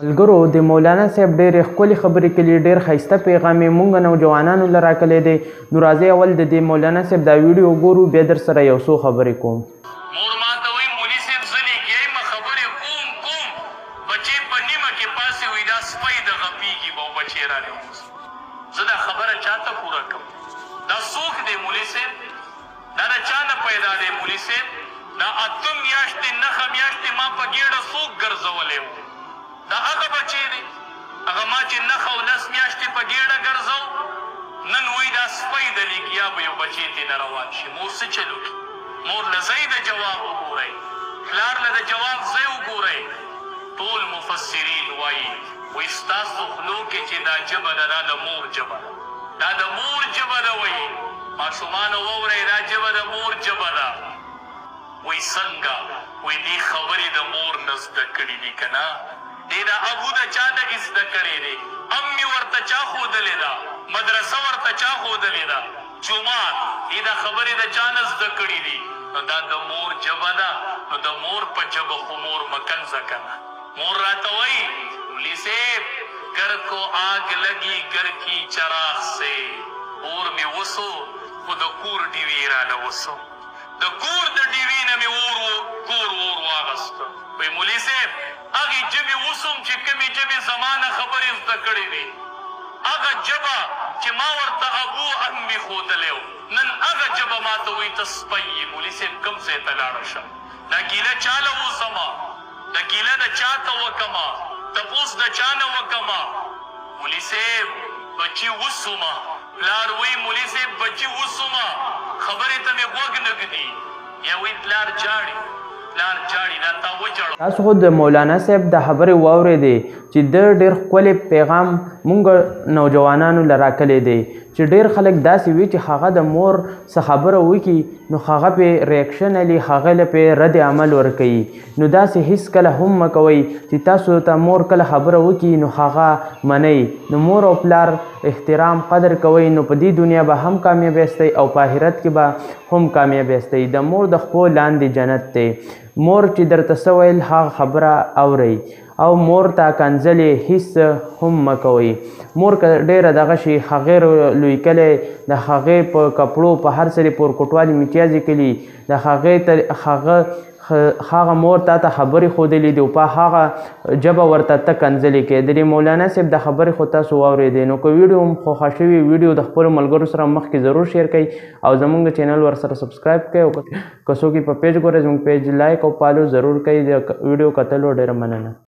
ملګرو د مولانا صاحب ډېرې ښکلې خبرې کړي، ډېر ښایسته پیغام یې موږ نوجوانانو له راکړی دی. نو راځئ اول د دې مولانا صاحب دا ویډیو وګورو، بیا در سره یو څو خبرې کوم. مور ما ته وایي مولي صاحب زه لګیایم خبرې کوم بچې په نیمه کې پاسې وایي دا سپی د غپېږي به بچې رانه ووځي. زه دا خبره چا ته پوره کړم؟ دا څوک دی مولي صاحب؟ دا د چا نه پیدا دی مولي صاحب؟ دا 8 میاشتې 9 میاشتې ما په ګېډه څوک ګرځولی و؟ دا هغه بچی دی هغه ما چې 9 او 10 میاشتې په ګېډه ګرځو، نن وایي دا سپی د لګیا به یو بچی ترې نه روان شي. مور څه چل وکړي؟ مور له ځای د جواب وګورئ، پلار له د جواب ځای وګورئ. ټول مفسرین وایي ستاسو خولو کې چې دا ژبه ده دا د مور ژبه ده، دا د مور ژبه ده. وایي ماشومانو واورئ دا ژبه د مور ژبه ده. وایي څنګه؟ وایي دې خبرې د مور نه زده کړي دي که نه؟ دې د ابو د چا نه زده کړې دی؟ امي ورته چا ښودلې ده؟ مدرسه ورته چا ښودلې ده؟ جومات دې دا خبرې د چا نه زده کړي دي؟ نو دا د مور ژبه ده. نو د مور په ژبه خو مور مکنځه که نه؟ مور راته وایي مولي صاحب گر کو آگ لگی گر کی چراغ سے، اور مې وسو خو د کور ډیوې رانه وسو، د کور د ډیوې نه مې کور واغسته. وایي مولي صاحب هغې ژبې وسوم چې کومې ژبې زما نه خبرې زده کړې دي، هغه ژبه چې ما ورته ابو امي ښودلی و، نن هغه ژبه ما ته وایي ته سپی یې. مولي صاحب کوم ځای ته لاړه شم؟ دا ګیله چا له اوسمه؟ دا ګیله د چا ته وکړمه؟ تپوس د چا نه وکړمه؟ مولي صاحب بچي وسومه. پلار وایي مولي صاحب بچي وسومه، خبرې ته مې غوږ نه ږدي. یا وایي پلار جاړي دا تا وجړه. تاسو خو د مولانا صاحب د خبرې واورېدې چې د ډېر ښکلی پیغام موږ نوجوانانو له راکلی دی، چې ډېر خلک داسې وي چې هغه د مور څه خبره وکړي نو هغه پې ریاکشن علي، هغه له پې رد عمل ورکوي. نو داسې هیڅ کله هم مه کوئ چې تاسو ته مور کله خبره وکړي نو هغه منئ. نو مور او پلار احترام قدر کوئ، نو په دې دنیا به هم کامیاب یاستئ او په آخرت کې به هم کامیاب یاستئ. د مور د خپو لاندې جنت دی. مور چې درته څه ویل هغه خبره اورئ او مور ته کنځلې هیڅ هم مه کوئ. مور که ډېره دغه شي هغې لوی کلی، د هغې په کپړو په هر څه پور کوټوالي میتیازې کلي، د هغه مور تا ته خبرې ښودلې دي او په هغه ژبه ورته ته کنځلې کوې. د دې مولانا صاحب د خبرې خو تاسو واورېدې. نو که ویډیو هم خوښه شوي ویډیو د خپلو ملګرو سره مخکې ضرور شیر کړئ او زموږ چینل ورسره سبسکرایب کړئ. او که څوک یې په پیج ګورئ زموږ پیج لایک او فالو ضرور کړئ. د ویډیو کتلو ډېره مننه.